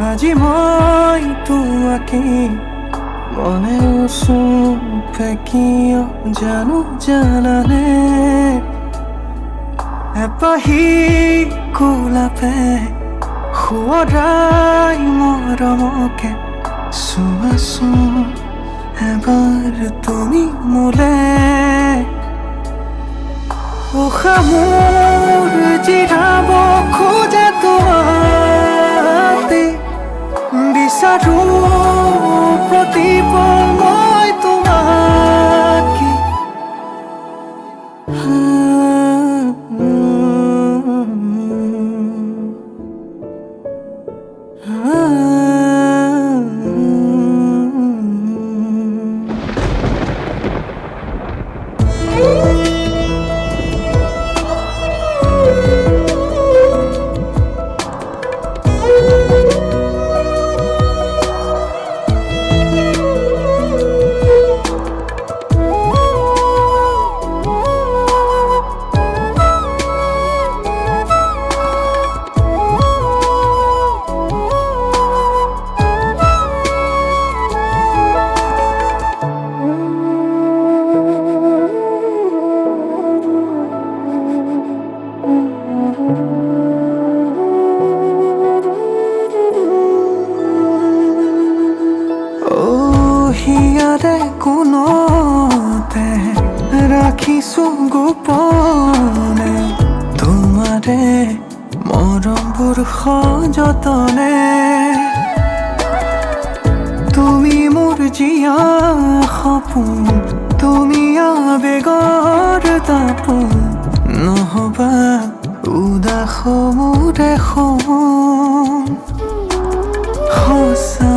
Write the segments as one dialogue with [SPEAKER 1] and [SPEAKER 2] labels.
[SPEAKER 1] আজি মই তোমাকে মনে উচুপে কিয় জানো জানানে এপাহি গোলাপে শুৱৰাই মৰমকে চোৱাচোন এবাৰ তুমি মোলে উশাহ মোৰ জিৰাব খোজে তোমাতে বিচাৰো প্ৰতিপল মই তোমাকে হিয়াৰে কোনতে ৰাখিছো গোপনে তোমাৰে মৰমবোৰ সযতনে তুমি মোৰ জিয়া সপোন তুমি আবেগৰ দাপোন নহবা উদাস মোৰ এখন সঁচা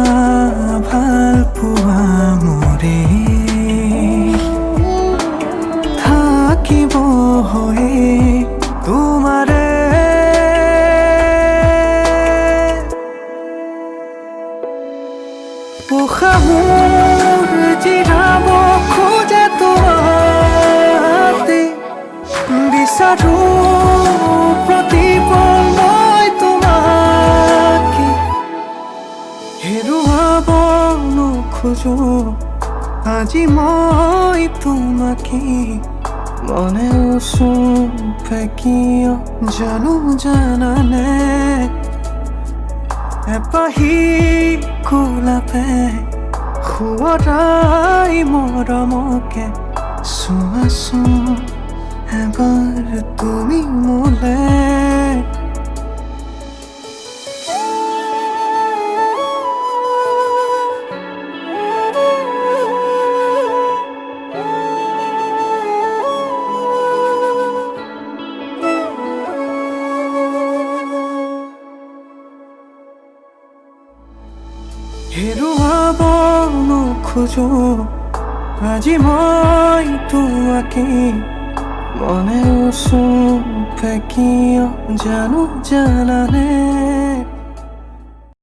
[SPEAKER 1] ভাল পোৱা মোৰে থাকিব হৈয়ে তোমাৰে উশাহ মোৰ জিৰাব খোজে তোমাতে বিচাৰো প্ৰতিপল মই তোমাকে হেৰুৱাব নোখোজো আজি মই তোমাকে মনে উচুপে কিয় জানো জানানে এপাহি গোলাপে শুৱৰাই মৰমকে চোৱাচোন এবাৰ তুমি মোলে হেৰুৱাব নোখোজো আজি মই তোমাকে মনে উচুপে কিয় জানো জানানে